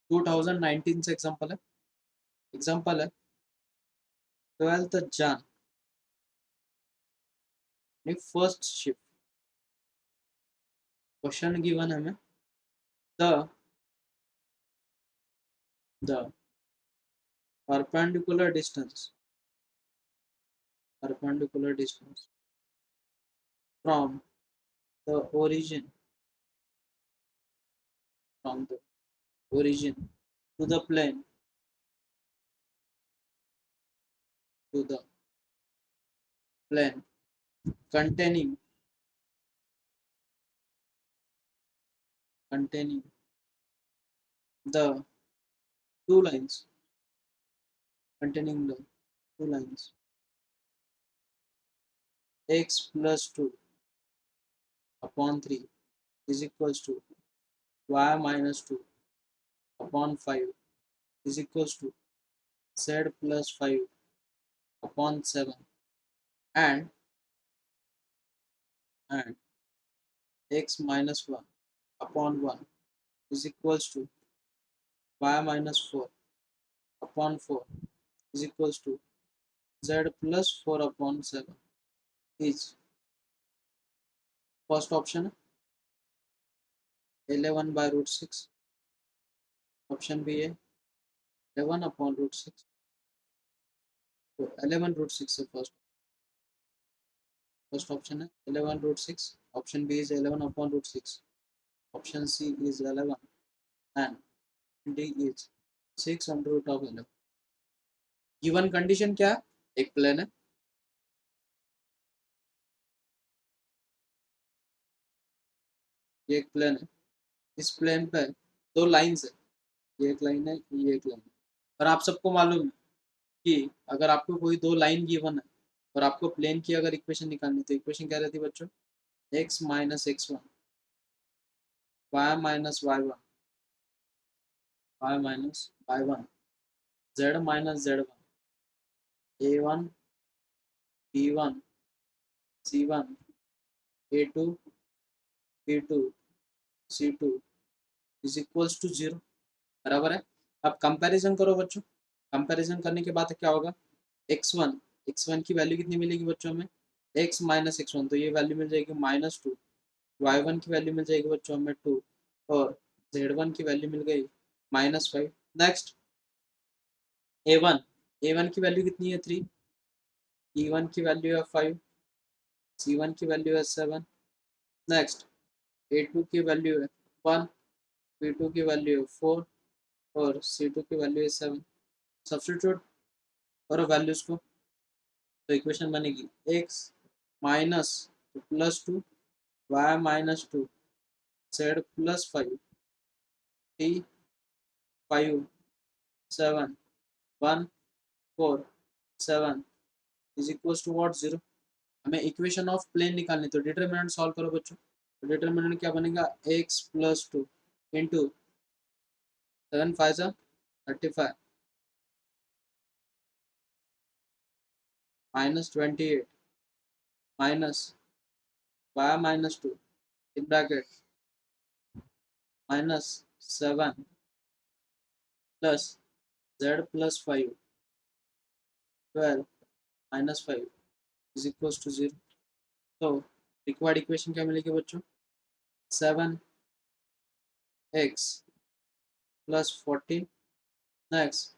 2019 से एग्जाम्पल है 12th Jan first shift. Question given है हमें the the perpendicular distance from the origin from the origin to the plane to the plane containing containing the two lines containing the two lines x plus 2 upon 3 is equals to y minus 2 upon 5 is equals to z plus 5 upon 7 and and x minus 1 upon 1 is equals to y minus 4 upon 4 is equals to z plus 4 upon 7 is first option 11 by root 6, option B है 11 upon root 6, तो 11 root 6 है first option है 11 root 6, option B is 11 upon root 6, option C is 11 and D is 6 under root of 11। Given condition क्या है, एक plane है, ये एक प्लेन है, इस प्लेन पे दो लाइंस है, ये एक लाइन है, ये एक लाइन है, और आप सबको मालूम है कि अगर आपको कोई दो लाइन गिवन है और आपको प्लेन की अगर इक्वेशन निकालनी तो इक्वेशन क्या रहती है बच्चों, x minus x1 y minus y1 y minus y1 z minus z1 a1 b1 c1 a2 b2 c2 is equals to 0, बराबर है। अब कंपैरिजन करो बच्चों, कंपैरिजन करने के बाद क्या होगा, x1 की वैल्यू कितनी मिलेगी बच्चों हमें, x माइनस x1, तो ये वैल्यू मिल जाएगी -2, y1 की वैल्यू मिल जाएगी बच्चों हमें 2 और z1 की वैल्यू मिल गई -5। नेक्स्ट a1 की वैल्यू कितनी है 3, e1 की वैल्यू है 5, c1 की वैल्यू है 7। नेक्स्ट a2 की वैल्यू है 1, b2 की वैल्यू है 4 और c2 की वैल्यू है 7। सब्स्टिट्यूट करो वैल्यूज को तो इक्वेशन बनेगी x minus plus 2 y minus 2 z plus 5 t 5 7 1 4 7 is equals to what 0। हमें इक्वेशन ऑफ प्लेन निकालनी तो डिटरमिनेंट सॉल्व करो बच्चों, तो डिटरमिनेंट क्या बनेगा x plus 2 into 7 5 35 minus 28 minus y minus 2 in bracket minus 7 plus z plus 5 12 minus 5 is equals to 0। तो required equation क्या मिलेगी बच्चों, 7x plus 14 next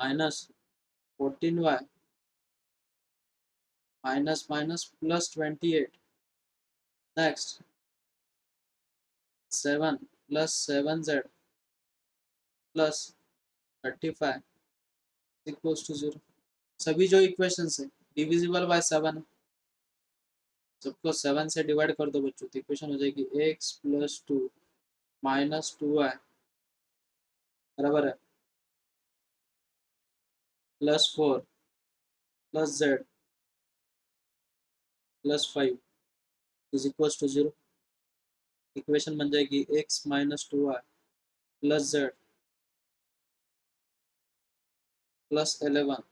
minus 14y minus minus plus 28 next 7 plus 7z plus 35 equals to 0। सभी जो equations है divisible by 7 है, सबको 7 से डिवाइड कर दो बच्चों, तो इक्वेशन हो जाएगी x प्लस 2 माइनस 2y बराबर है plus 4 plus z plus 5 is equals to 0। Equation बन जाएगी x minus 2y plus z plus 11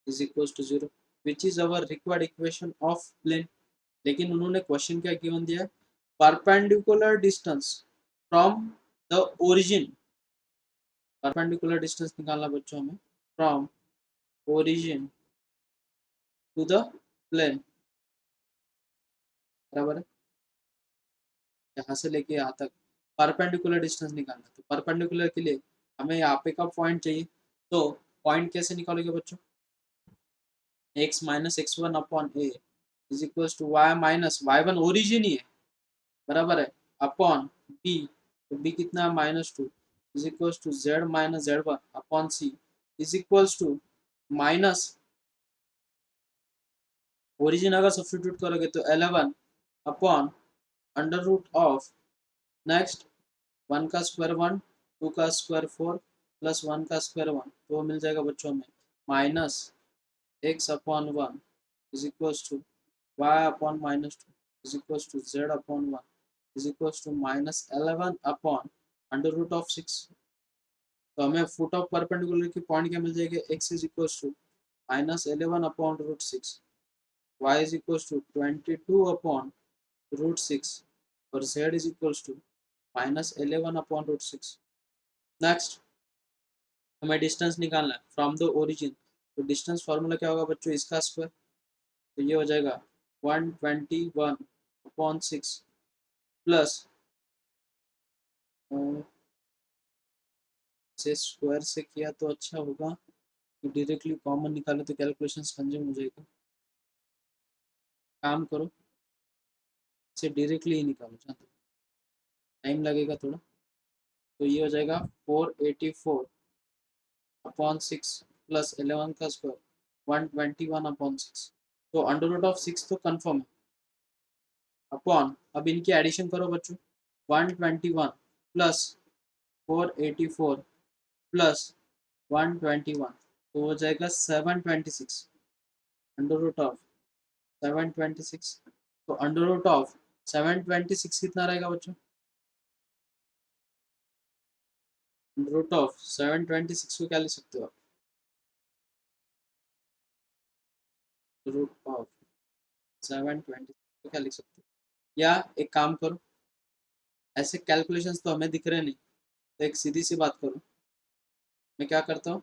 is equals to 0 which is our required equation of plane. लेकिन उन्होंने क्वेश्चन क्या गिवन दिया है, perpendicular distance from the origin, perpendicular distance निकालना बच्चों हमें, from origin to the plane, बराबर है, यहाँ से लेके यहाँ तक परपेंडिकुलर डिस्टेंस निकालना। तो परपेंडिकुलर के लिए हमें यहाँ पे का पॉइंट चाहिए, तो पॉइंट कैसे निकालोगे बच्चों, x minus x one upon a is equal to y minus y one origin ही है, बराबर है, अपॉन बी, तो बी कितना -2 is equal to z minus z one upon c is equal to minus, origin अगर substitute करोगे तो 11 upon under root of, next 1 का स्क्वायर 1, 2 का स्क्वायर 4 प्लस 1 का स्क्वायर 1, तो मिल जाएगा बच्चों में minus x upon 1 is equal to y upon -2 is equal to z upon 1 is equal to -11 upon under root of 6। तो हमें फुट ऑफ परपेंडिकुलर की पॉइंट क्या मिल जाएगी, x is equal to -11 upon root 6, y is equal to 22 upon root 6 और z is equal to -11 upon root 6। Next हमें distance निकालना है फ्रॉम द ओरिजिन, तो डिस्टेंस फार्मूला क्या होगा बच्चों, इसका स्क्वायर, तो ये हो जाएगा 121 अपॉन 6 प्लस से स्क्वायर से किया तो अच्छा होगा, डायरेक्टली कॉमन निकाले तो कैलकुलेशन कंज्यूम हो जाएगा, काम करो इसे डायरेक्टली ही निकालो, जहाँ तक टाइम लगेगा थोड़ा, तो ये हो जाएगा 484 अपॉन 6 प्लस 11 का स्क्वायर 121 अपॉन 6, तो अंडर रूट ऑफ 6 तो कंफर्म है, अपॉन अब इनकी एडिशन करो बच्चों, 121 प्लस 484 प्लस 121, तो हो जाएगा 726 अंडर रूट ऑफ 726, तो अंडर रूट ऑफ 726 कितना रहेगा बच्चों, रूट ऑफ 726 को क्या लिख सकते हो आप, रूट ऑफ 726 को क्या लिख सकते हो, या एक काम करो, ऐसे कैलकुलेशंस तो हमें दिख रहे नहीं, तो एक सीधी सी बात करो, मैं क्या करता हूँ,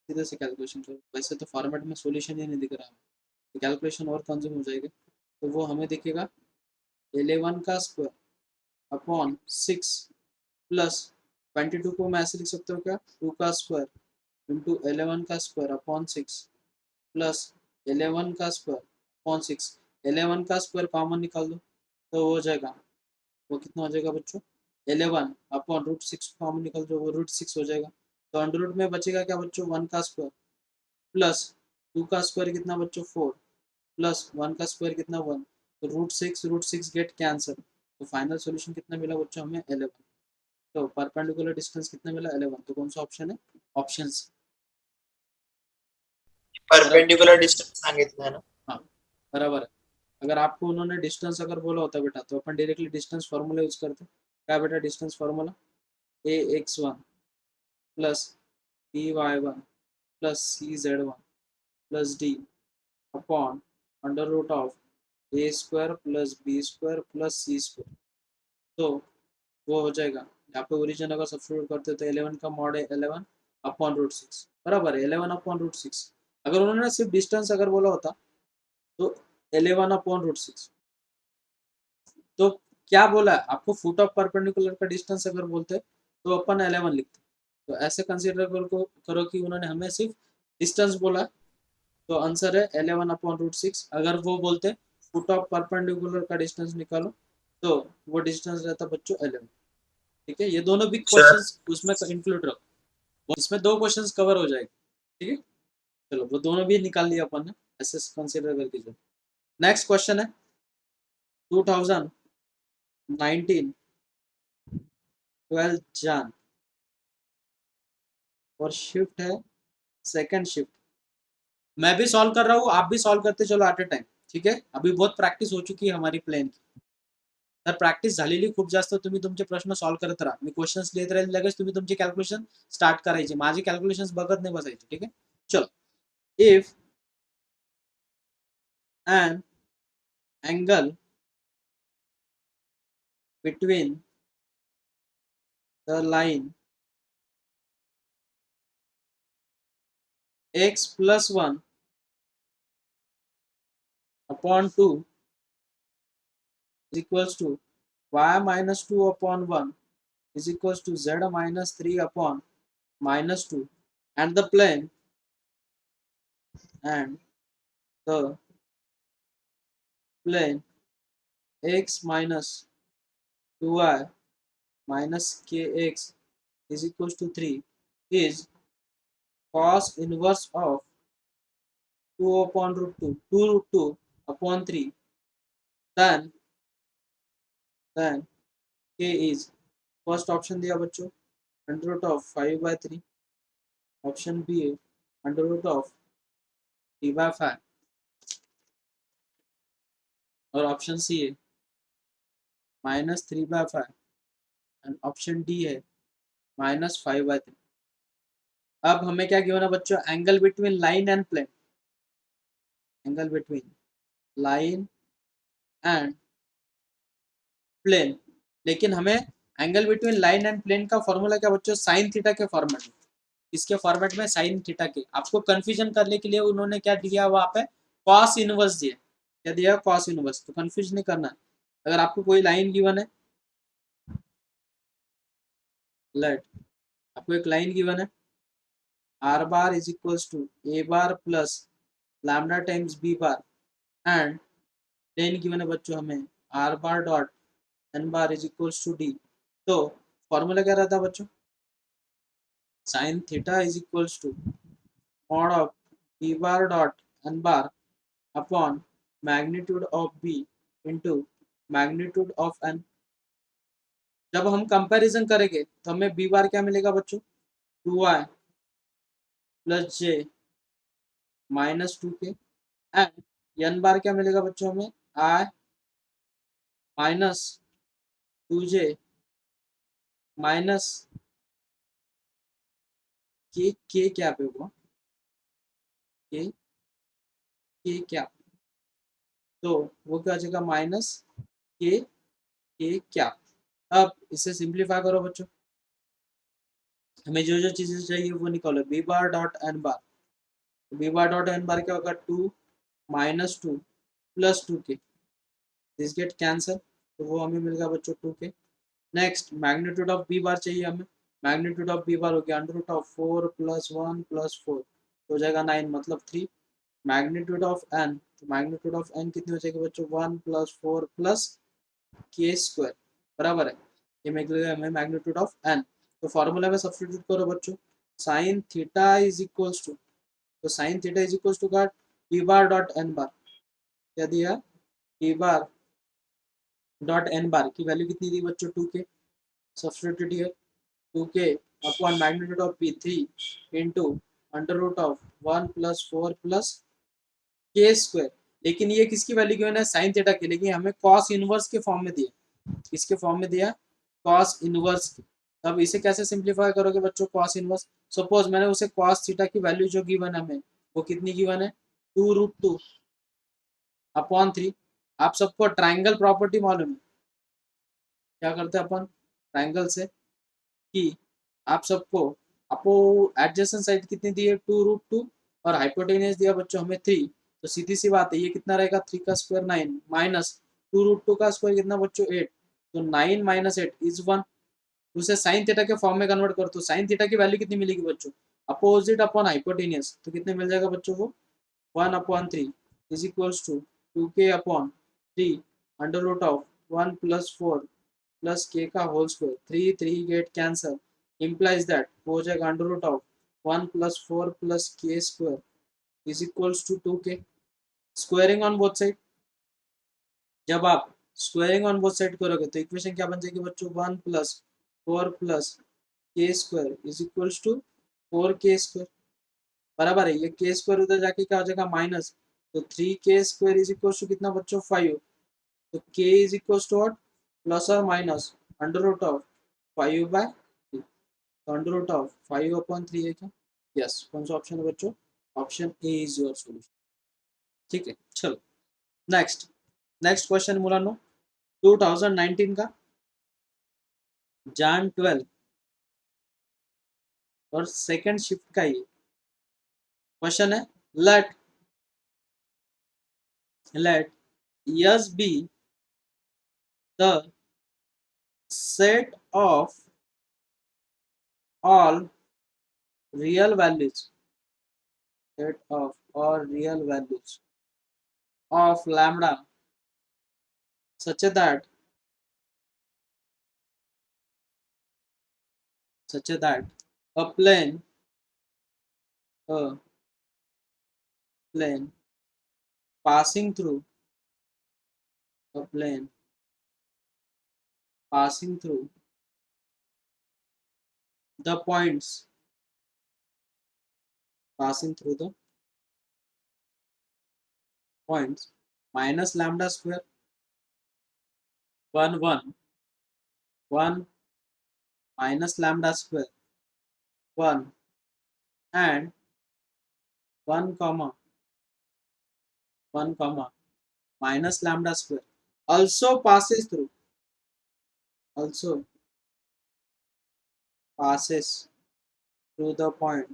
सीधे से कैलकुलेशन करो, वैसे तो फॉर्मेट में सॉल्यूशन ही नहीं दिख रहा है, तो कैलकुलेशन और कंज्यूम हो जाएगा, तो वो हमें दिखेगा 11 का स्क्वायर अपॉन 6 प्लस 22 को मैं ऐसे लिख सकता हूँ क्या, 2 का स्क्वायर इंटू 11 का स्क्वायर अपॉन 6 प्लस 11 का स्क्वायर अपॉन 6, 11 का स्क्वायर कॉमन निकाल दो तो हो जाएगा, वो कितना हो जाएगा बच्चों, 11 अपॉन रूट 6 कॉमन निकाल दो, वो रूट 6 हो जाएगा, तो अंडर रूट में बचेगा क्या बच्चों, 1 का स्क्वायर प्लस 2 का स्क्वायर कितना बच्चों 4 प्लस 1 का स्क्वायर कितना 1, तो रूट सिक्स गेट कैंसर, तो फाइनल सॉल्यूशन कितना मिला बच्चों हमें 11, तो परपेंडिकुलर डिस्टेंस कितना मिला 11, तो कौन सा ऑप्शन है, ऑप्शन सी, बराबर, परपेंडिकुलर डिस्टेंस सांगितलं है ना। हाँ बराबर है। अगर आपको उन्होंने डिस्टेंस अगर बोला होता बेटा, तो अपन डायरेक्टली डिस्टेंस फार्मूला यूज करते, क्या बेटा distance formula, a x one plus b y one plus c z one plus d upon under root of a square plus b square plus c square, तो वो हो जाएगा, यहाँ पे origin अगर सब्स्टिट्यूट करते हो तो 11 का मॉड है 11 अपॉन रूट 6, बराबर है 11 अपॉन रूट 6, अगर उन्होंने सिर्फ डिस्टेंस अगर बोला होता तो 11 अपॉन रूट 6, तो क्या बोला है आपको, फुट ऑफ परपेंडिकुलर का डिस्टेंस अगर बोलते तो अपन 11 लिखते, तो ऐसे कंसिडर करो कि उन्होंने हमें सिर्फ डिस्टेंस बोला, तो आंसर है 11 अपॉन रूट 6, अगर वो बोलते फुट ऑफ परपेंडिकुलर का डिस्टेंस निकालो तो वो डिस्टेंस रहता बच्चों 11, ठीक है, ये दोनों बिग सर क्वेश्चंस उसमें इंक्लूड रखो, इसमें दो क्वेश्चंस कवर हो जाएंगे, ठीक है, चलो वो दोनों भी निकाल लिया अपन ने, ऐसे कंसिडर करके जो नेक्स्ट क्वेश्चन है 2019 12 जन और शिफ्ट है सेकंड शिफ्ट, मैं भी सॉल्व कर रहा हूँ आप भी सॉल्व करते चलो एट अ टाइम, ठीक है, अभी बहुत प्रॅक्टिस हो चुकी है हमारी प्लेन की, तर प्रॅक्टिस झालेली खूप जास्त, तुम्ही तुमचे प्रश्न सॉल्व करत राहा, मी क्वेश्चन्स लिहित राहील, लगेच तुम्ही तुमची कॅल्क्युलेशन स्टार्ट करायची, माझी कॅल्क्युलेशन्स बघत नाही बसायची, ठीक है, चलो, if an angle between the line x plus 1 upon 2 is equals to y minus 2 upon 1 is equals to z minus 3 upon minus 2, and the plane and the plane x minus 2y minus kx is equals to 3 is cos inverse of 2 upon root 2, 2 root 2 upon 3, then k is first option दिया बच्चों under root of 5/3, option b है under root of 3/5 और option C है -3/5 and option D है -5/3। अब हमें क्या given है बच्चों, angle between line and plane, angle between line and plane, लेकिन हमें angle between line and plane का फॉर्मूला क्या बच्चों, साइन थीटा के फॉर्मेट में, इसके फॉर्मेट में साइन थीटा के, आपको कंफ्यूजन करने के लिए उन्होंने क्या दिया वहां पे, कॉस इनवर्स दिया, क्या दिया कॉस इनवर्स, तो कंफ्यूज नहीं करना है। अगर आपको कोई लाइन गिवन है, लेट आपको एक लाइन गिवन है r bar is equals to a bar plus lambda times b bar and plane given है बच्चों हमें r bar dot n bar is equals to d, तो फॉर्मूला क्या रहता है बच्चों, sine theta is equals to mod of b bar dot n bar upon magnitude of b into magnitude of n। जब हम कंपैरिजन करेंगे तो हमें b बार क्या मिलेगा बच्चों, 2y plus J minus 2k and n बार क्या मिलेगा बच्चों, हमें i minus 2j minus k क्या पे हुआ, k क्या, तो वो क्या हो जाएगा माइनस k क्या। अब इसे सिंप्लीफाई करो बच्चों, हमें जो जो चीजें चाहिए वो निकालो, b bar dot n bar, b bar dot n bar क्या होगा 2 minus 2 plus 2k, this get cancel, तो वो हमें मिलेगा बच्चों 2k। Next magnitude of b bar चाहिए हमें, मैग्नीट्यूड ऑफ बी बार हो गया under root of 4 plus 1 plus 4 हो जाएगा 9 मतलब 3, मैग्नीट्यूड ऑफ एन, तो मैग्नीट्यूड ऑफ एन कितनी हो जाएगी बच्चों 1 प्लस 4 प्लस के स्क्वायर, बराबर है, ये मिलेगा हमें मैग्नीट्यूड ऑफ एन। तो फॉर्मूला में सब्स्टिट्यूट करो बच्चों, sine theta is equals to, तो sine theta is equals to का t bar dot n bar, क्या दिया t bar dot n bar की वैल्यू कितनी दी बच्चों 2k, substitute here 2k upon magnitude of p 3 into under root of 1 plus 4 plus k square, लेकिन ये किसकी वैल्यू गिवन है, साइन थीटा की, लेकिन हमें कॉस इनवर्स के फॉर्म में दिया, किसके फॉर्म में दिया, कॉस इनवर्स की। अब इसे कैसे सिंप्लीफाई करोगे बच्चों, कॉस इनवर्स, सपोज मैंने उसे कॉस थीटा की वैल्यू जो गिवन है हमें वो कितनी गिवन है 2√2 अपॉन 3। आप सबको ट्राइंगल प्रॉपर्टी मालूम है, क्या करते हैं अपन ट्राइंगल से, कि आप सबको आपको एडजेसेंट साइड कितनी दी है 2√2 और हाइपोटेनियस दिया बच्चों हमें 3, तो सीधी सी बात है ये कितना रहेगा 3 का स्क्वायर 9 माइनस 2√2 का स्क्वायर कितना बच्चों 8, तो 9 माइनस 8 इज 1, उसे साइन थीटा के फॉर्म में कन्वर्ट कर, तो साइन थीटा की वैल्यू कितनी मिलेगी बच्चों, अपोजिट अपॉन हाइपोटेनियस, तो कितने मिल जाएगा बच्चों को 1/3 is equals to 2k upon 3 under root of 1 plus 4 plus k का whole square, 3 get cancel, implies that हो जाएगा under root of 1 plus 4 plus k square is equals to 2k, squaring on both side, जब आप squaring on both side करोगे तो equation क्या बन जाएगी बच्चों 1 plus 4 plus k square is equals to 4k square, बराबर है, ये के स्क्वायर उधर जाके क्या हो जाएगा माइनस, तो 3k square is equals to कितना बच्चों 5, तो k is equals to what, plus और माइनस अंडर रूट ऑफ 5/3, तो अंडर रूट ऑफ 5/3 है क्या, यस, कौन सा ऑप्शन है बच्चों, option A is your solution. ठीक है, चलो नेक्स्ट, नेक्स्ट क्वेश्चन मुलानो 2019 का, Jan 12 और सेकंड शिफ्ट का ये क्वेश्चन है। Let let S be the set of all real values, set of all real values of lambda such that a a plane passing through a plane passing through the points passing through the points minus lambda square 1 1 1 minus lambda square 1 and 1 comma 1 comma minus lambda square also also passes through the point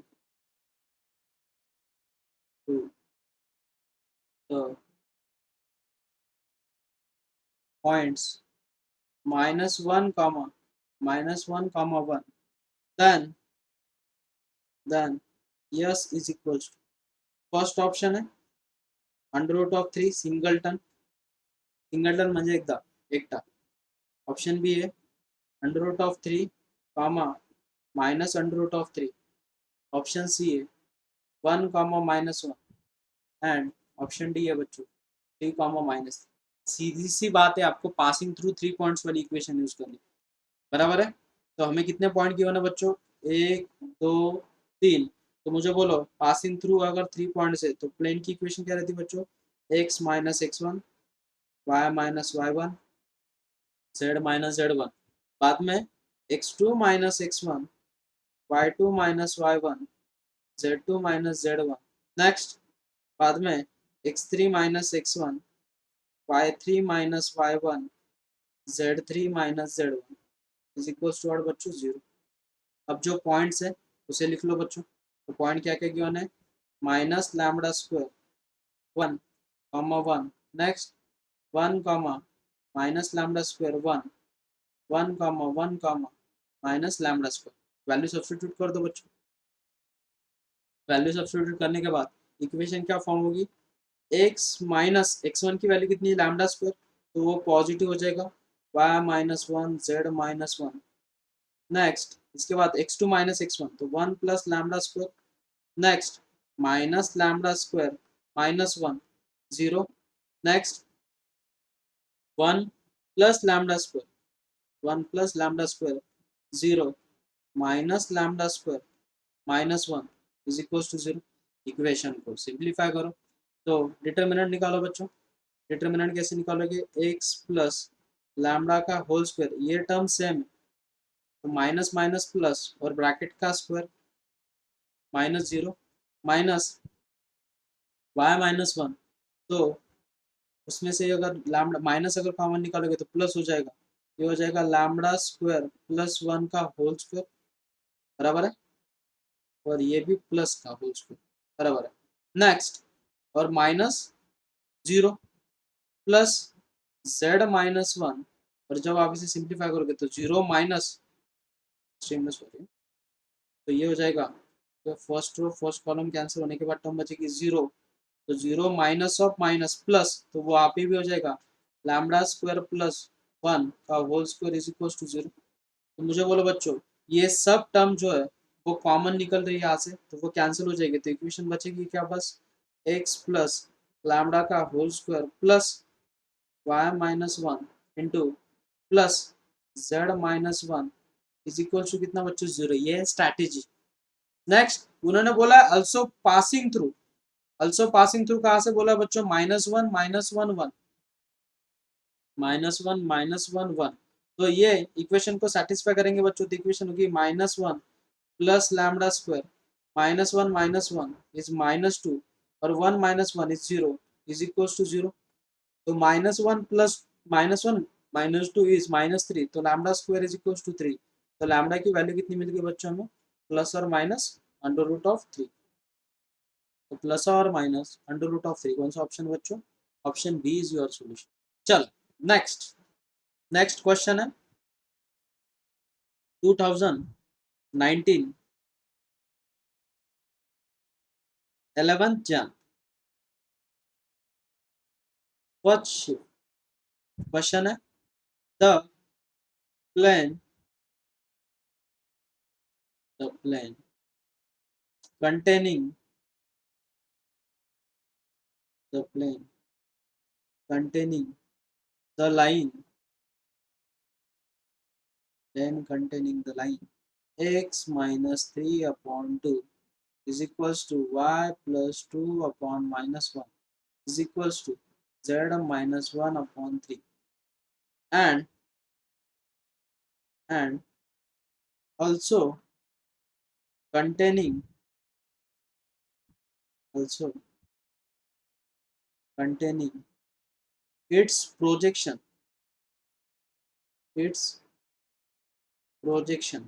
to the points -1 comma 1 then yes is equals to first option है √3 singleton म्हणजे एकटा option b है √3 comma -√3 option C है 1 comma -1 and option D है बच्चों 3 comma -3 सीधी सी बात है आपको पासिंग थ्रू 3 पॉइंट्स वाली इक्वेशन यूज करनी बराबर है। तो हमें कितने पॉइंट गिवन है बच्चों 1 2 3 तो मुझे बोलो पासिंग थ्रू अगर 3 पॉइंट्स है तो प्लेन की इक्वेशन क्या रहती है बच्चों x minus x1 y minus y1 z minus z1 बाद में x2 minus x1 y2 minus y1 z2 minus z1 next बाद में x3 minus x1 y3 minus y1 z3 minus z1 is equals to बच्चों 0। अब जो points है उसे लिख लो बच्चों। तो पॉइंट क्या क्या गिवन है minus lambda square 1 comma 1 next 1 comma minus lambda square 1 1 comma 1 comma minus lambda square value substitute कर दो बच्चों। वैल्यू सब्स्टिट्यूट करने के बाद इक्वेशन क्या फॉर्म होगी x माइनस x1 की वैल्यू कितनी है लैम्बडा स्क्वायर तो वो पॉजिटिव हो जाएगा y minus 1 z minus 1 next इसके बाद x2 माइनस x1 तो 1 plus lambda square next minus lambda square minus 1 0 next 1 plus lambda square 1 plus lambda square 0 minus lambda square minus 1 is equal to 0। Equation को simplify करो तो determinant निकालो बच्चों। Determinant कैसे निकालोगे x प्लस लैम्बडा का whole square ये term same है तो माइनस माइनस प्लस और ब्रैकेट का स्क्वायर -0 माइनस y माइनस 1 तो उसमें से अगर लैम्बडा माइनस अगर कॉमन निकालोगे तो प्लस हो जाएगा ये हो जाएगा लैम्बडा स्क्वायर प्लस 1 का होल स्क्वायर बराबर है और ये भी प्लस का होल स्क्वायर बराबर है। नेक्स्ट और -0 प्लस z माइनस 1 और जब आप इसे सिंप्लीफाई करोगे तो 0 माइनस सॉरी तो ये हो जाएगा तो first row first column cancel होने के बाद टर्म बचेगी 0 तो 0 माइनस ऑफ माइनस प्लस तो वो आप ही भी हो जाएगा लैम्बडा स्क्वायर प्लस 1 का whole square is equal to 0। तो मुझे बोलो बच्चों ये सब टर्म जो है वो कॉमन निकल रही है यहाँ से तो वो कैंसिल हो जाएगी तो इक्वेशन बचेगी क्या बस x प्लस लैम्बडा का whole square plus y minus 1 into plus z minus 1 is equal to कितना बच्चों 0। ये है स्ट्रैटेजी। नेक्स्ट उन्होंने बोला अल्सो पासिंग थ्रू कहाँ से बोला बच्चों -1 -1 1 -1 1 तो ये इक्वेशन को सेटिस्फाई करेंगे बच्चों तो इक्वेशन होगी -1 प्लस लैम्बडा स्क्वायर -1 इज -2 और 1 -1 इज 0 इज इक्वल टू 0। तो -1 प्लस -1 -2 इज -3, तो lambda square is equal to 3। तो लैम्डा की वैल्यू कितनी मिल गई बच्चों हमें? प्लस और माइनस अंडर रूट ऑफ 3। तो प्लस और माइनस अंडर रूट ऑफ 3 कौन सा ऑप्शन बच्चों? Option b is your solution. चल नेक्स्ट, नेक्स्ट क्वेश्चन है 2019 11th Jan first shift. Question है the plane containing the plane containing the line containing the line x minus 3 upon 2 is equals to y plus 2 upon minus 1 is equals to z minus 1 upon 3 and and also containing also containing its its projection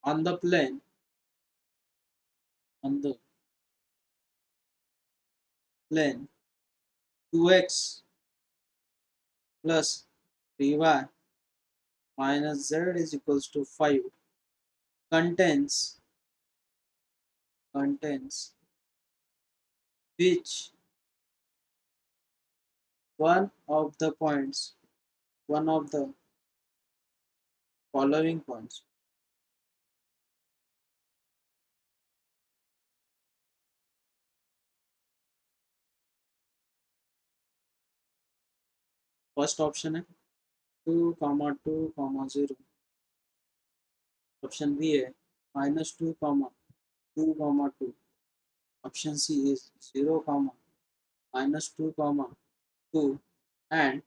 on the plane on the plane 2x plus 3y minus z is equals to 5 contains which one of the points one of the following points. First option है 2,2,0, option b है -2,2,2, option C is 0,-2,2 and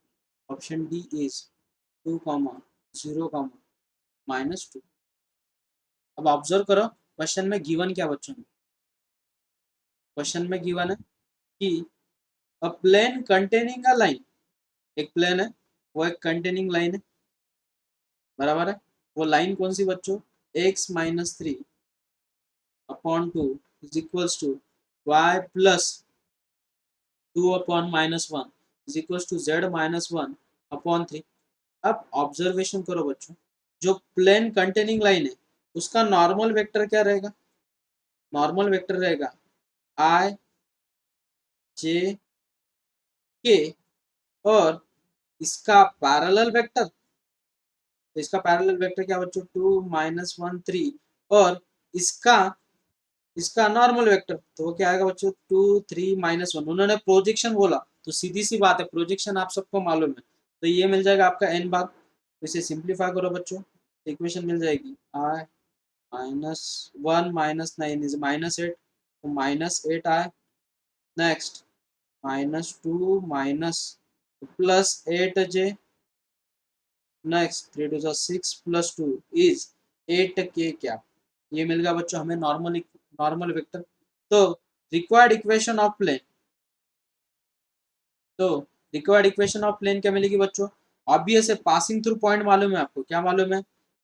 option d is 2,0,-2। अब observe करो question में given क्या बच्चों में? Question में given है कि अ प्लेन कंटेनिंग अ लाइन, एक प्लेन है वो एक कंटेनिंग लाइन है, बराबर है। वो लाइन कौन सी बच्चों? x minus 3 upon 2 is equals to y plus 2 upon minus 1 is equals to z minus 1 upon 3। अब ऑब्जर्वेशन करो बच्चों, जो प्लेन कंटेनिंग लाइन है उसका नॉर्मल वेक्टर क्या रहेगा? नॉर्मल वेक्टर रहेगा i j k और इसका पैरेलल वेक्टर, तो इसका पैरेलल वेक्टर क्या बच्चों? 2 -1 3 और इसका इसका नॉर्मल वेक्टर, तो वो क्या आएगा बच्चों? 2 3 -1। उन्होंने प्रोजेक्शन बोला तो सीधी सी बात है, प्रोजेक्शन आप सबको मालूम है, तो ये मिल जाएगा आपका n बार। तो इसे सिंप्लीफाई करो बच्चों, इक्वेशन मिल जाएगी i -1 -9 इज -8, तो -8 आए। Next -2 minus +8j, next 3 2 6 +2 is 8k क्या? ये मिल गया बच्चों हमें नॉर्मल वेक्टर। तो रिक्वायर्ड इक्वेशन ऑफ प्लेन, तो रिक्वायर्ड इक्वेशन ऑफ प्लेन क्या मिलेगी बच्चों? ऑब्वियस है, पासिंग थ्रू पॉइंट मालूम है आपको, क्या मालूम है?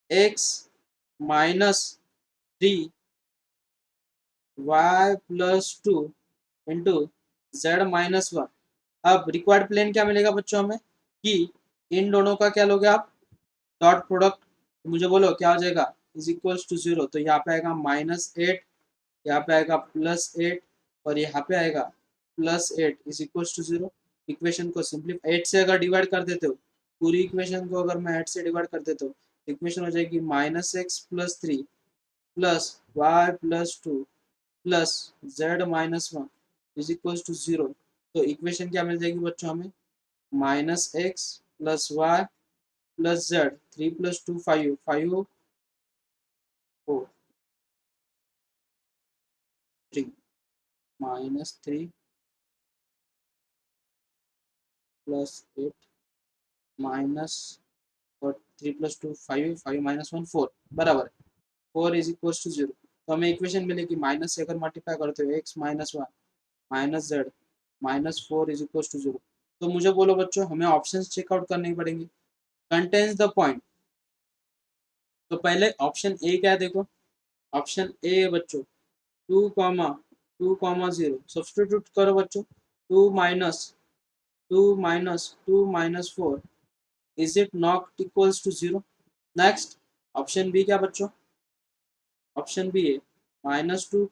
x minus 3 y plus 2 into z minus 1। अब रिक्वायर्ड प्लेन क्या मिलेगा बच्चों हमें कि इन दोनों का क्या लोगे आप? Dot product. तो मुझे बोलो क्या हो जाएगा? Is equals to 0। तो यहाँ पे आएगा -8, यहाँ पे आएगा +8 और यहाँ पे आएगा +8 इज इक्वल्स टू 0। इक्वेशन को सिंपली 8 से अगर डिवाइड कर देते हो, पूरी इक्वेशन को अगर मैं 8 से डिवाइड कर देता हूँ, इक्वेशन हो जाएगी -x + 3 plus y plus 2 plus z minus 1 is equals to 0। तो इक्वेशन क्या मिल जाएगी बच्चों हमें? -x + y plus z, 3 + 2 5 5 4 3 -3 + 8 minus और 3 + 2 5 5 -1 4 बराबर 4 इज इक्वल टू 0। तो हमें इक्वेशन मिलेगी माइनस से अगर मल्टीप्लाई करते हो x minus 1 minus z minus 4 is equal to 0। तो मुझे बोलो बच्चों, हमें ऑप्शंस चेकआउट करने पड़ेंगे। कंटेन्स द पॉइंट, तो पहले ऑप्शन ए क्या है, देखो ऑप्शन ए है बच्चों 2,2,0, सब्सटीट्यूट करो बच्चों। 2 - 2 - 2 - 4 is it not equals to 0। Next option b क्या बच्चों, ऑप्शन बी है -2,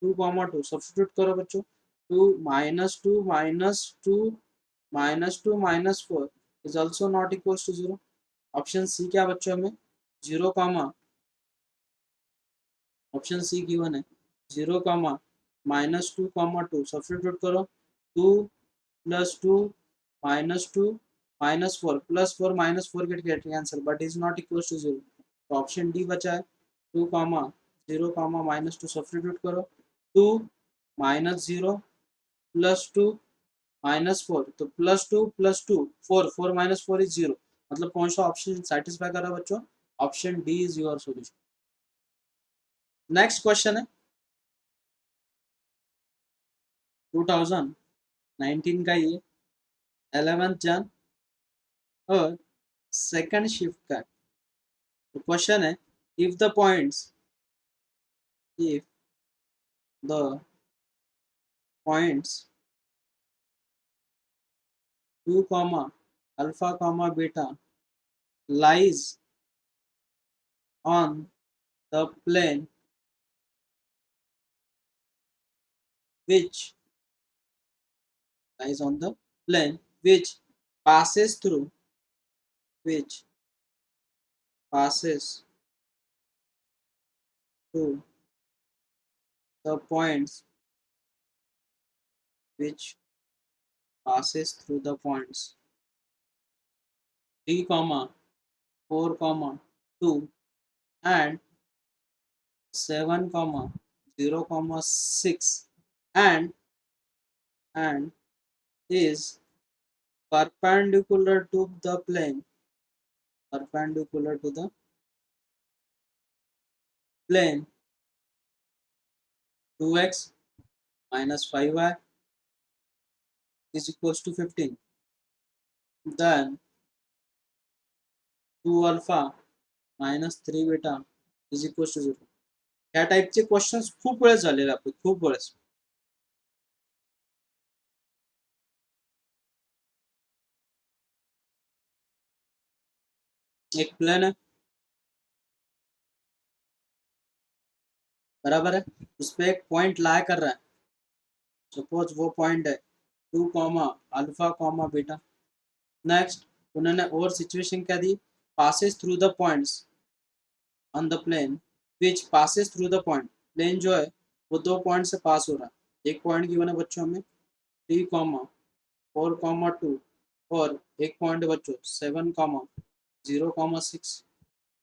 2, 2, सब्सटीट्यूट करो बच्चों। 2 - 2 - 2 - 4 is also not equals to 0। Option c क्या बच्चों, हमें 0, ऑप्शन सी गिवन है 0, -2, 2 सब्सटीट्यूट करो। 2 + 2 - 2 - 4 +4 -4 get answer but is not equal to 0। तो ऑप्शन डी बचा है 2, 0, -2 सब्सटीट्यूट करो। 2 - 0 + 2 -4, तो +2 + 2 4, 4 - 4 इज 0। मतलब कौन सा ऑप्शन सेटिस्फाई कर रहा है बच्चों, option d is your solution. Next question है 2019 का, ये 11th जन और सेकंड शिफ्ट का। तो क्वेश्चन है if the points, if the points 2, alpha, beta lies on the plane which lies on the plane which passes through, which passes through the points, which passes through the points 3, 4, 2 and 7, 0, 6 and is perpendicular to the plane, perpendicular to the plane 2x - 5y is equals to 15. Then 2 alpha - 3 beta is equals to 0. ह्या टाईपचे questions खूप वेळेस झालेले आपले, खूप वेळेस. एक plane है, बराबर है, उस पर एक पॉइंट लाई कर रहा है। सपोज वो पॉइंट है 2, अल्फा, बीटा। नेक्स्ट उन्होंने और सिचुएशन क्या दी, passes through the points on the plane which passes through the point, plane जो है वो 2 पॉइंट से पास हो रहा है। एक पॉइंट गिवन है बच्चों हमें 3, 4, 2 और एक पॉइंट बच्चों 7, 0, 6,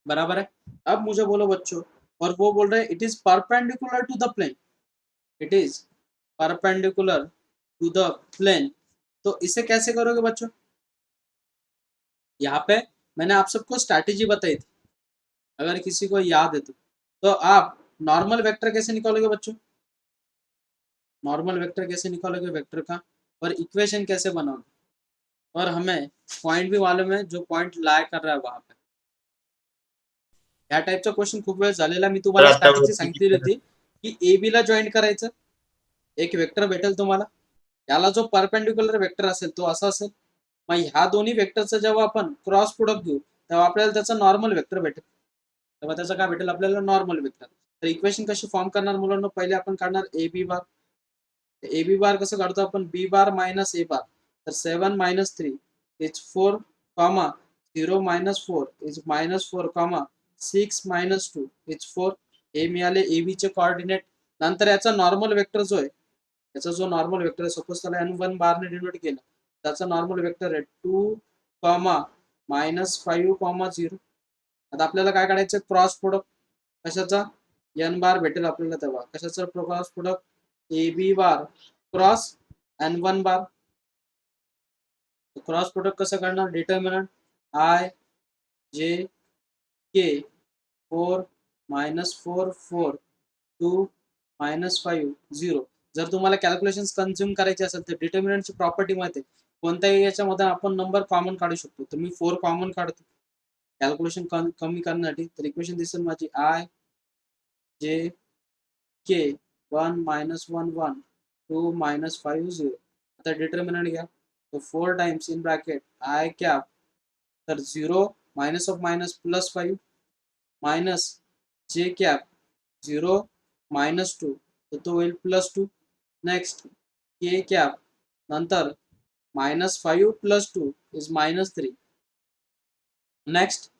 बराबर है। अब मुझे बोलो बच्चों, और वो बोल रहे हैं it is perpendicular to the plane, it is perpendicular to the plane. तो इसे कैसे करोगे बच्चों, यहाँ पे मैंने आप सबको स्ट्रैटेजी बताई थी, अगर किसी को याद है तो आप नॉर्मल वेक्टर कैसे निकालोगे बच्चों, नॉर्मल वेक्टर कैसे निकालोगे वेक्टर का, और इक्वेशन कैसे बनाओगे, और हमें पॉइंट भी मालूम है जो पॉइंट लाई कर रहा है वहां पे। या टाईपचा क्वेश्चन खूप वेळ झालेला, मी तुम्हाला स्ट्रॅटेजी सांगितलेली होती की ए बी ला जॉईन करायचं, एक वेक्टर भेटेल तुम्हाला, याला जो परपेंडिक्युलर वेक्टर असेल तो असा असेल, मग ह्या दोन्ही वेक्टरचं जेव्हा आपण क्रॉस प्रोडक्ट घेऊ तेव्हा आपल्याला त्याचा नॉर्मल वेक्टर भेटेल, तेव्हा त्याचं काय भेटेल आपल्याला नॉर्मल वेक्टर। तर इक्वेशन कशी फॉर्म करणार मुलांना, पहिले आपण काढणार ए बी बार, ए बी बार कसं काढतो आपण, बी बार मायनस ए बार, तर 7 - 3 इज 4, 0 - 4 इज -4, 6 - 2 इज 4, हे मिळाले ए बी चे कोऑर्डिनेट। नंतर याचा नॉर्मल वेक्टर जो आहे, याचा जो नॉर्मल वेक्टर आहे, सपोज त्याला n1 बार ने डिनोट केलं, त्याचा नॉर्मल वेक्टर आहे 2, -5, 0। आता आपल्याला काय काढायचं, क्रॉस प्रोडक्ट कशाचा, n बार भेटेल आपल्याला तेव्हा, कशाचा cross product, A B bar cross n1 bar. Cross product कसं करणार, डिटर्मिनंट I J K 4 -4 4 2 -5 0। जर तुम्हाला कॅल्क्युलेशन्स कन्झ्युम करायचे असेल तर डिटर्मिनंटची प्रॉपर्टी माहिती आहे, कोणत्याही याच्यामध्ये आपण नंबर कॉमन काढू शकतो. तर मी 4 कॉमन काढतो कॅल्क्युलेशन कमी करण्यासाठी. तर इक्वेशन दिसेल माझी आय जे के 1 -1 1 2 -5 0. आता डिटर्मिनंट घ्या. तर 4 times in bracket i cap, तर 0 minus of minus +5 minus J cap 0 -2, तर तो होईल +2. नेक्स्ट के कॅप नंतर -5 + 2 इज -3. नेक्स्ट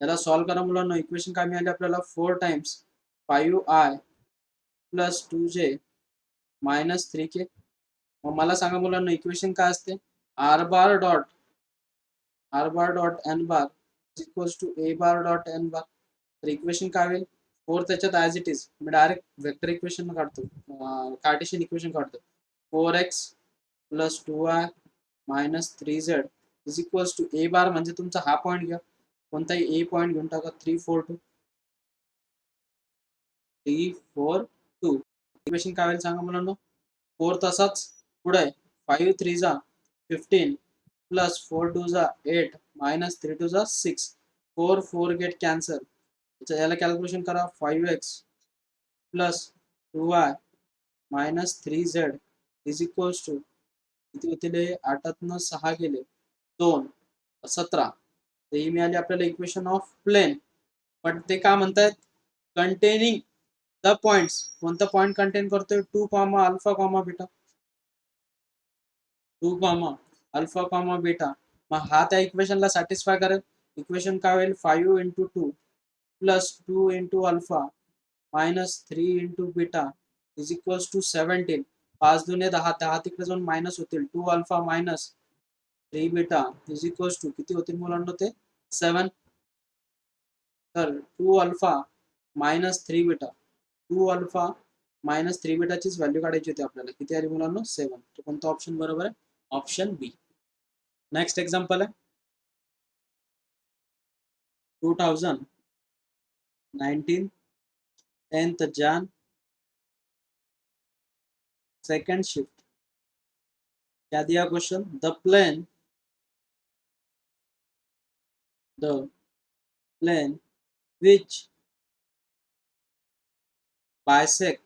याला सॉल्व करा मुलांना. इक्वेशन काय मिळाली आपल्याला 4 टाइम्स 5i + 2j -3k. मग मला सांगा मुलांना इक्वेशन काय असते. r bar dot n bar equals to a bar dot n bar. तर इक्वेशन काय होईल 4 त्याच्यात ॲज इट इज मी डायरेक्ट वेक्टर इक्वेशन काढतो, कार्टेशियन इक्वेशन काढतो. 4x + 2y - 3z is equals to a bar म्हणजे तुमचा हा पॉईंट घ्या, कोणताही ए पॉईंट घेऊन टाका. 3 4 2 3 4 2. इक्वेशन काय होईल सांगा मुलांना. 4 तसाच पुढे 5 3 जा 15 + 4 2 जा 8 -3 2 जा 6. 4 4 गेट कॅन्सल. याला कॅल्क्युलेशन करा. 5x + 2y - 3z is equals to किती होतील. 8तनं 6 गेले 2 17. तर ही मिळाली आपल्याला इक्वेशन ऑफ प्लेन. पण ते काय म्हणतायत कंटेनिंग द पॉइंट्स. कोणता पॉइंट कंटेन करतोय 2, अल्फा, बीटा. 2, alpha, beta. मग हा त्या इक्वेशनला सॅटिस्फाय करेल. इक्वेशन काय होईल 5 × 2 + 2 × alpha -3 × beta is equals to 17. 5 दुने 10, 10 तिकडे जाऊन मायनस होतील. 2 alpha -3 beta is equals to किती होतील मुलांना ते 7. तर 2 अल्फा -3 बीटा 2 अल्फा -3 बीटाचीच व्हॅल्यू काढायची होती आपल्याला. किती आली मुलांना 7. तर कोणता ऑप्शन बरोबर आहे. Option B. नेक्स्ट एक्झाम्पल आहे 2019 10th Jan, second shift. क्या दिया question. The plane which bisect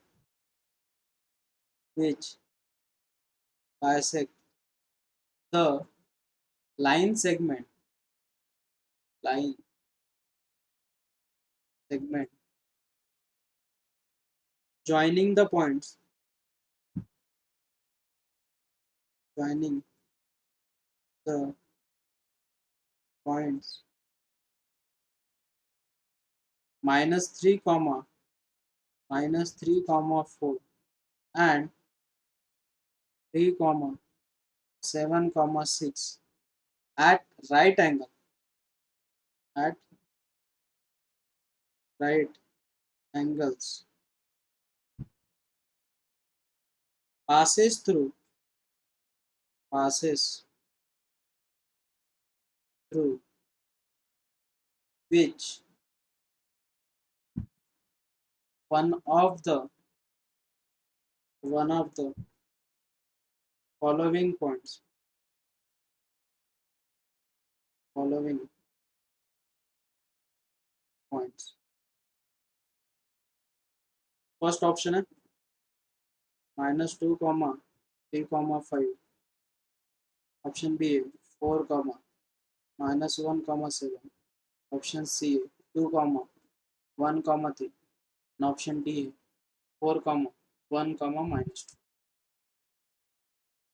the line segment joining the points -3, -3, 4 and 3, 7, 6 at right angles passes through which one of the following points. First option है -2, -3, 5. Option B है 4, -1, 7. Option C है 2, 1, 3. And option D है 4, 1, -2.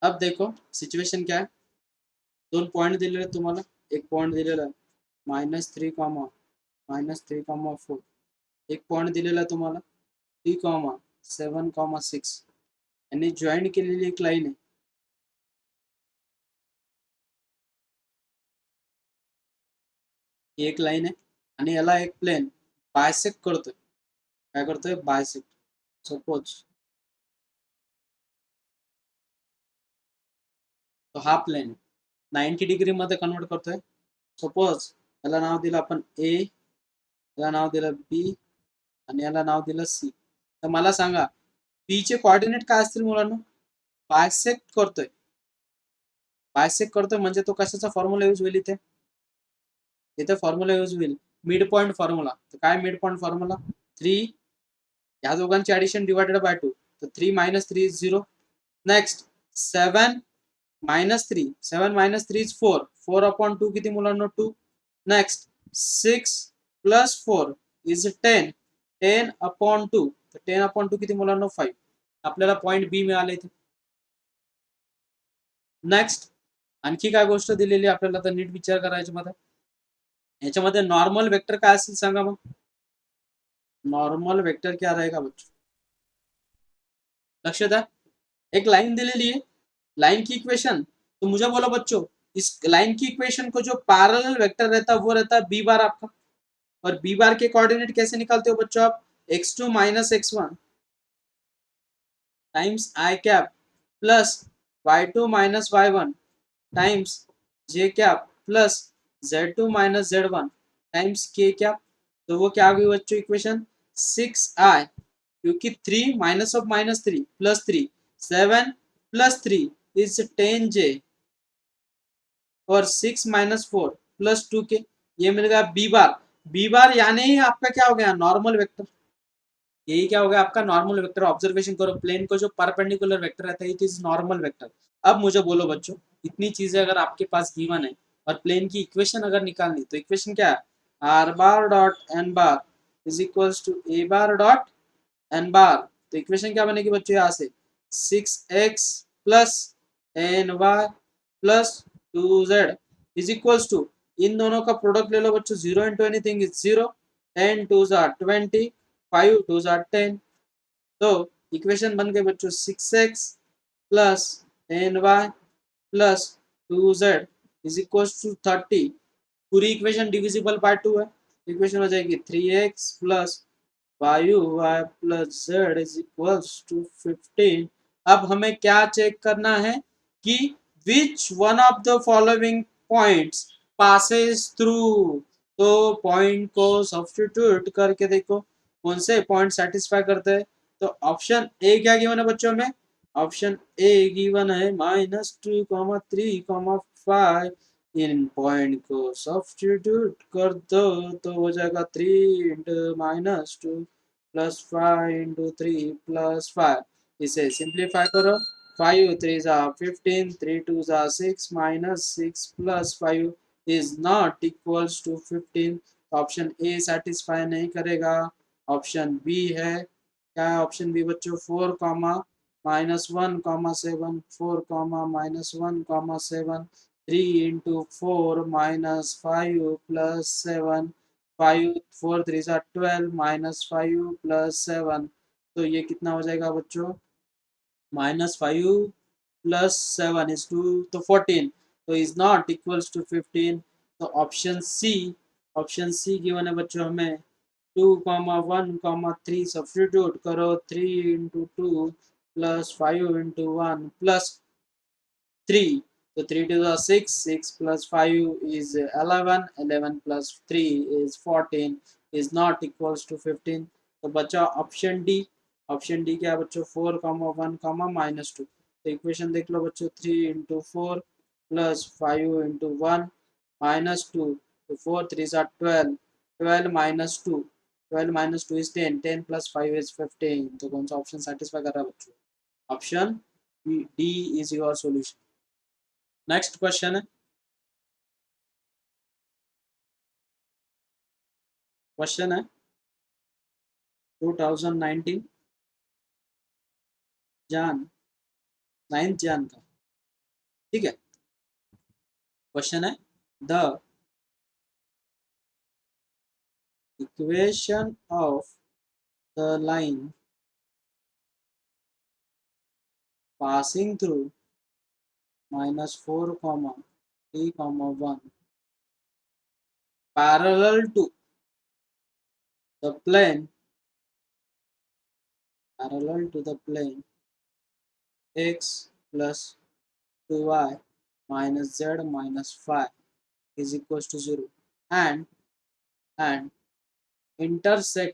अब देखो situation क्या है. 2 point दिलेले तुम्हाला. एक पॉइंट दिलेला आहे -3, -3, 4. एक पॉइंट दिलेला आहे तुम्हाला 3, 7, 6. यांनी जॉईन केलेली एक लाईन आहे. एक लाईन आहे आणि याला एक प्लेन बायसेक्ट करतोय. काय करतोय बायसेक्ट. सपोज तो हा प्लेन 90 डिग्री मध्ये कन्वर्ट करतोय. सपोज याला नाव दिलं आपण ए, याला नाव दिलं बी आणि याला नाव दिलं सी. तर मला सांगा बी चे कोऑर्डिनेट काय असतील मुलांना. बायसेक्ट करतोय बायसेक्ट करतोय म्हणजे तो कशाचा फॉर्म्युला यूज होईल इथे फॉर्म्युला यूज होईल मिड पॉईंट फॉर्म्युला. तर काय मिड पॉईंट फॉर्म्युला 3 या दोघांची ऍडिशन डिवायडेड बाय 2 तर 3 minus 3 is 0. Next 7 minus 3 7 minus 3 is 4 4 upon 2 किती मुलांना 2. नेक्स्ट 6 plus 4 is 10 10 upon 2 तर 10 upon 2 किती मुलांना 5. आपल्याला पॉइंट बी मिळाले इथे. नेक्स्ट आणखी काय गोष्ट दिलेली आपल्याला तर नीट विचार करायच्या मध्ये याच्यामध्ये नॉर्मल वेक्टर काय असेल सांगा मग. नॉर्मल वेक्टर क्या रहेगा बच्चों लक्ष्य द्या. एक लाइन दिलेली है लाइन की इक्वेशन तो मुझे बोलो बच्चों इस लाइन की इक्वेशन को जो पैरेलल वेक्टर रहता है वो रहता है बी बार आपका. और बी बार के कोऑर्डिनेट कैसे निकालते हो बच्चों आप x2 minus x1 times I cap plus y2 minus y1 times j cap plus z2 minus z1 times k cap. तो वो क्या आ गई बच्चों इक्वेशन 6i क्योंकि 3 minus of -3 plus 3 7 plus 3 is 10j और 6 minus 4 प्लस 2k ये मिल गया B bar. B बार यानी ही आपका क्या हो गया नॉर्मल वेक्टर. यही क्या हो गया आपका नॉर्मल वेक्टर. ऑब्जर्वेशन करो प्लेन को जो परपेंडिकुलर वेक्टर रहता है इट इज नॉर्मल वेक्टर. अब मुझे बोलो बच्चों इतनी चीजें अगर आपके पास गिवन है और प्लेन की इक्वेशन अगर निकालनी तो इक्वेशन क्या है r bar dot n bar is equals to a bar dot n bar. तो इक्वेशन क्या बनेगी बच्चों यहाँ से 6x plus N Y plus 2z is equals to इन दोनों का प्रोडक्ट ले लो बच्चों 0 into anything is 0 10 2s are 20 5 2s are 10. तो इक्वेशन बन गए बच्चों 6x plus N Y plus 2z is equals to 30. पूरी इक्वेशन डिविजिबल बाय 2 है. इक्वेशन हो जाएगी 3x plus y plus z is equals to 15. अब हमें क्या चेक करना है कि which one of the following points passes through. तो पॉइंट को सब्स्टिट्यूट करके देखो कौन से पॉइंट सेटिस्फाई करते हैं. तो ऑप्शन ए क्या गिवन है बच्चों में ऑप्शन ए गिवन है -2,3,5. इन पॉइंट को सब्स्टिट्यूट कर दो तो हो जाएगा 3 इंटू -2 प्लस 5 इंटू 3 प्लस 5. इसे सिंप्लीफाई करो 5 3 15 3 2 6 -6 plus 5 is not equals to 15. Option A satisfy नहीं करेगा. ऑप्शन बी है क्या है ऑप्शन बी बच्चों 4 -1 7 4 -1 7 3 into 4 minus 5 plus 7 5 4 3 12 minus 5 plus 7. तो ये कितना हो जाएगा बच्चों -5 प्लस 7 is 2 तो 14. तो इज नॉट इक्वल्स टू 15. तो ऑप्शन सी गिवन है बच्चों हमें 2,1,3 सब्स्टिट्यूट करो 3 into 2 plus 5 into 1 plus 3. So 3 to the 6, 6 plus 5 is 11, 11 plus 3 is 14 is not equals to 15. तो बचा ऑप्शन डी. ऑप्शन डी क्या है बच्चों 4,1,-2. तो इक्वेशन देख लो बच्चों 3 into 4 plus 5 into 1 minus 2. तो 4 3s are 12, 12 minus 2, 12 minus 2 is 10, 10 plus 5 is 15. तो कौन सा ऑप्शन सेटिस्फाई कर रहा है बच्चों option d is your solution. Next question है क्वेश्चन है 2019 जान 9th जान का. ठीक है क्वेश्चन है the equation of the line passing through -4, 3, 1 parallel to the plane x plus 2y minus z minus 5 is equals to 0 and intersecting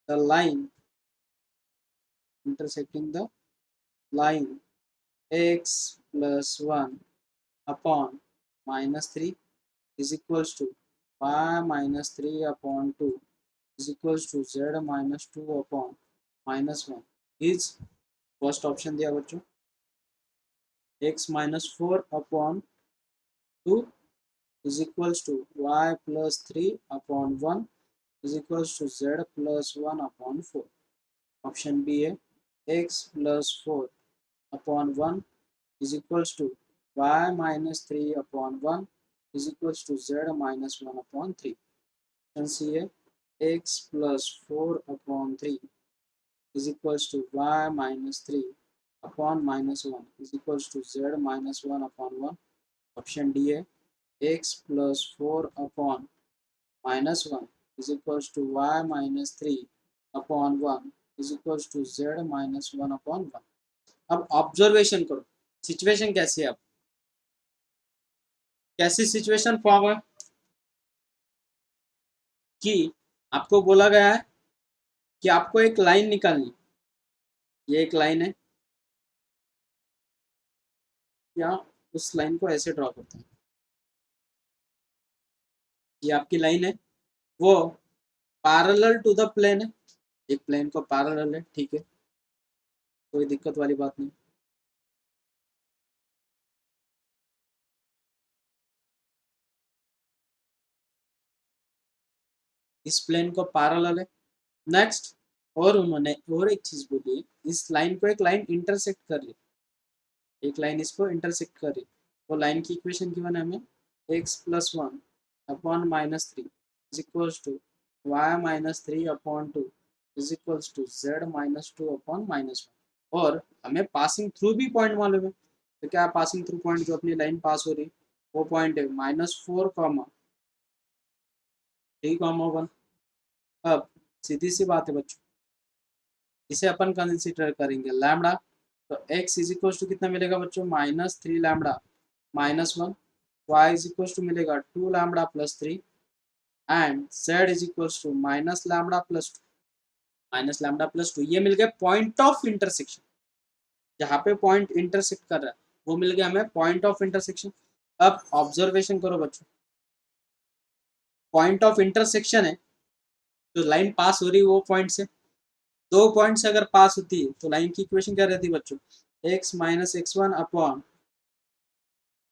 the line intersecting the line x plus 1 upon minus 3 is equals to y minus 3 upon 2 is equals to z minus 2 upon minus 1 is first option दिया बच्चों x minus 4 upon 2 is equals to y plus 3 upon 1 is equals to z plus 1 upon 4. Option b है x plus 4 upon 1 is equals to y minus 3 upon 1 is equals to z minus 1 upon 3. Option C है x plus 4 upon 3 is equals to y minus 3 upon minus 1 is equals to z minus 1 upon 1. Option D है x plus 4 upon minus 1 is equals to y minus 3 upon 1 is equals to z minus 1 upon 1. अब observation करो situation कैसी है अब कैसी situation form है कि आपको बोला गया है कि आपको एक लाइन निकालनी ये एक लाइन है या उस लाइन को ऐसे ड्रॉ करते हैं ये आपकी लाइन है वो पैरेलल टू द प्लेन है एक प्लेन को पैरेलल है ठीक है कोई दिक्कत वाली बात नहीं इस प्लेन को पैरेलल है नेक्स्ट और उन्होंने और एक चीज बोली इस लाइन को एक लाइन इंटरसेक्ट कर रही एक लाइन इसको इंटरसेक्ट कर रही वो लाइन की इक्वेशन गिवन है हमें x plus 1 upon minus 3 is equals to y minus 3 upon 2 is equals to z minus 2 upon minus 1 और हमें पासिंग थ्रू भी पॉइंट मालूम है तो क्या पासिंग थ्रू पॉइंट जो अपनी लाइन पास हो रही वो पॉइंट है -4, 3, 1. अब सीधी सी बात है बच्चों इसे अपन कंसिडर करेंगे लैम्डा तो x इज इक्वल टू कितना मिलेगा बच्चों -3 lambda -1 y is equal to मिलेगा 2 lambda plus 3 and z is equal to minus lambda plus 2 ये मिल गया पॉइंट ऑफ इंटरसेक्शन जहाँ पे पॉइंट इंटरसेक्ट कर रहा है वो मिल गया हमें पॉइंट ऑफ इंटरसेक्शन अब ऑब्जर्वेशन करो बच्चों पॉइंट ऑफ इंटरसेक्शन है तो लाइन पास हो रही है वो पॉइंट से दो पॉइंट से अगर पास होती है तो लाइन की इक्वेशन क्या रहती है बच्चों x minus x1 upon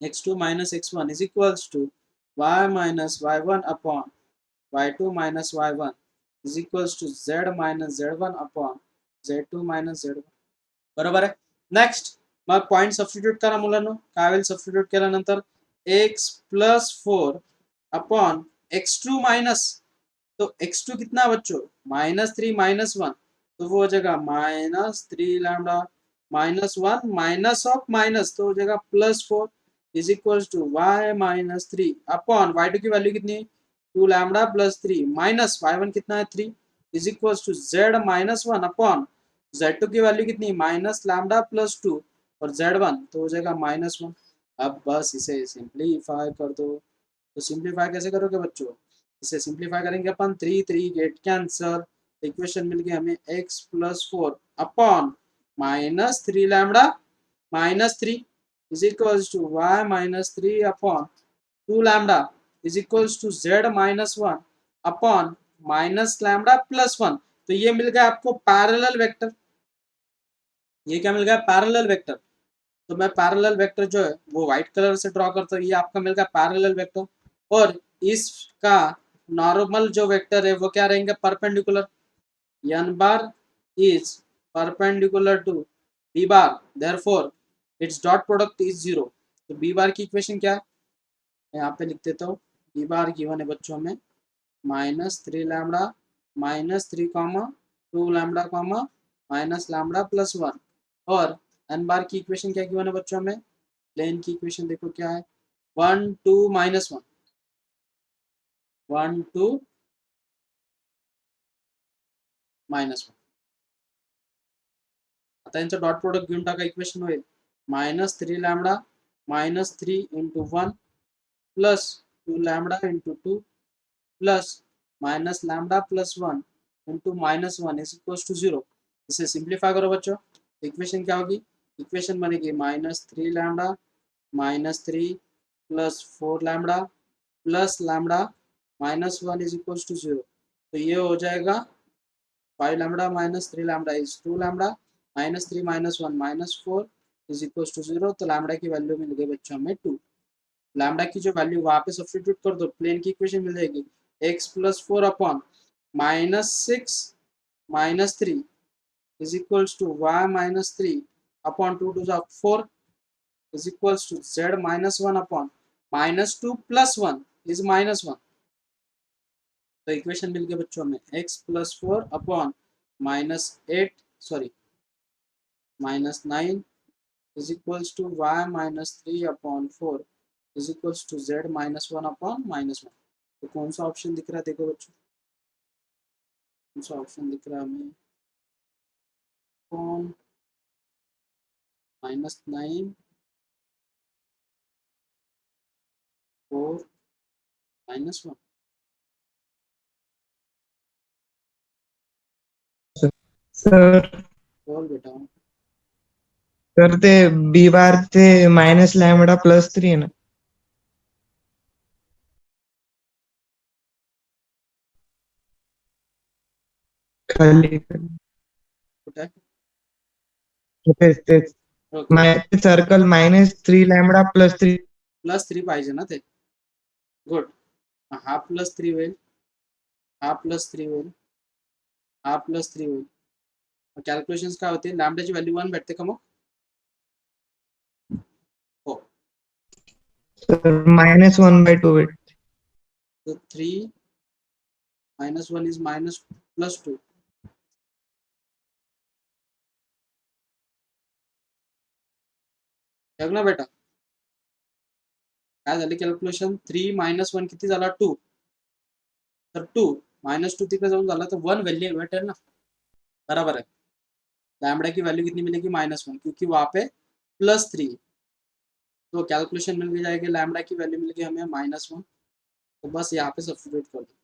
x2 minus x1 is equals to y minus y1 upon y2 minus y1 is equals to z minus z1 upon z2 minus z1 बरोबर आहे नेक्स्ट मग पॉइंट सबस्टिट्यूट करा मुलांनो काय होईल सबस्टिट्यूट केल्यानंतर x plus 4 upon x2 minus तो x2 कितना बच्चों -3 -1 तो वो हो जाएगा -3 लैम्डा -1 माइनस ऑफ माइनस तो हो जाएगा +4 is equal to y -3 upon y2 की वैल्यू कितनी है 2 लैम्डा प्लस 3 माइनस y1 कितना है 3 is equal to z -1 upon z2 की वैल्यू कितनी माइनस लैम्डा प्लस 2 और z1 तो हो जाएगा -1 अब बस इसे सिंप्लीफाई कर दो तो सिंप्लीफाई कैसे करोगे बच्चों इसे सिंप्लीफाई करेंगे अपन 3 गेट कैंसर इक्वेशन मिल गई हमें x plus 4 upon -3 lambda -3 is equals to y -3 upon 2 lambda is equals to z -1 upon minus lambda plus 1 तो ये मिल गया आपको पैरेलल वेक्टर ये क्या मिल गया पैरेलल वेक्टर तो मैं पैरेलल वेक्टर जो है वो व्हाइट कलर से ड्रॉ करता हूँ ये आपका मिल गया पैरेलल वेक्टर और इसका नॉर्मल जो वेक्टर है वो क्या रहेंगे perpendicular n bar is perpendicular to b bar therefore it's dot product is 0 तो b बार की इक्वेशन क्या है यहाँ पे लिख देता हूँ b बार गिवन है बच्चों में -3 lambda -3 2 lambda minus lambda plus 1 और n बार की इक्वेशन क्या गिवन है बच्चों में प्लेन की इक्वेशन देखो क्या है 1 2 -1 1 2 -1 आता यांचं डॉट प्रोडक्ट घेऊन टाका इक्वेशन होईल -3 lambda -3 into 1 plus 2 lambda into 2 plus minus lambda plus 1 into -1 is equal to 0 इसे सिंप्लीफाई करो बच्चों इक्वेशन क्या होगी इक्वेशन बनेगी -3 lambda -3 plus 4 lambda plus lambda -1 is equal to 0। तो ये हो जाएगा 5 lambda -3 lambda is 2 lambda -3 -1 -4 is equal to 0। तो लैम्डा की वैल्यू मिल गई बच्चों हमें 2। लैम्डा की जो वैल्यू वहाँ पे सब्स्टिट्यूट कर दो, प्लेन की इक्वेशन मिल जाएगी x plus 4 upon -6 -3 is equals to y minus 3 upon 2 to the 4 is equals to z minus 1 upon -2 plus 1 is -1। तो इक्वेशन मिल गया बच्चों में x plus 4 upon -8 sorry -9 is equals to y minus 3 upon 4 is equals to z minus 1 upon -1। तो कौन सा option दिख रहा है देखो बच्चों, कौन सा ऑप्शन दिख रहा है हमें, कौन -9 4 -1। सर बोल बेटा। सर ते बी बार ते मायनस लॅमडा प्लस 3 आहे ना. खाली कुठे आहे? तेच तेच ओके सर्कल -3 लॅमडा प्लस 3 +3 पाहिजे ना ते, गुड। हा +3 होईल, हा +3 होईल, हा +3 होईल। कॅल्क्युलेशन्स काय होते, लॅम्डाची व्हॅल्यू 1 भेटते का मग? हो, -1/2 भेट. तो 3 -1 इज +2। बघ ना बेटा काय झाले कॅल्क्युलेशन, 3 -1 किती झाला 2, तर 2 -2 तिकडे जाऊन झाला तर 1 वैल्यू भेटेल ना, बराबर है। लैम्बडा की वैल्यू कितनी मिलेगी -1, क्योंकि वहाँ पे +3, तो कैलकुलेशन मिल जाएगी लैम्बडा की वैल्यू मिल गई हमें -1। तो बस यहाँ पे सब्स्टिट्यूट कर दो,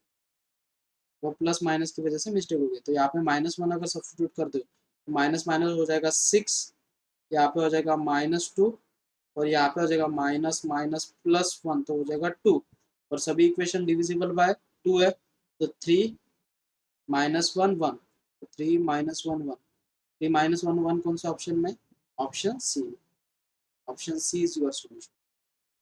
वो प्लस माइनस की वजह से मिस्टेक हो गई, तो यहाँ पे -1 अगर सब्स्टिट्यूट कर दो तो माइनस माइनस हो जाएगा 6, यहाँ पे हो जाएगा -2 और यहाँ पे हो जाएगा माइनस माइनस +1 तो हो जाएगा 2, और सभी इक्वेशन डिविजिबल बाय 2 है, तो 3 -1 1, 3 -1 1, 3 -1 1 कौन सा ऑप्शन में, option C, option C is your solution.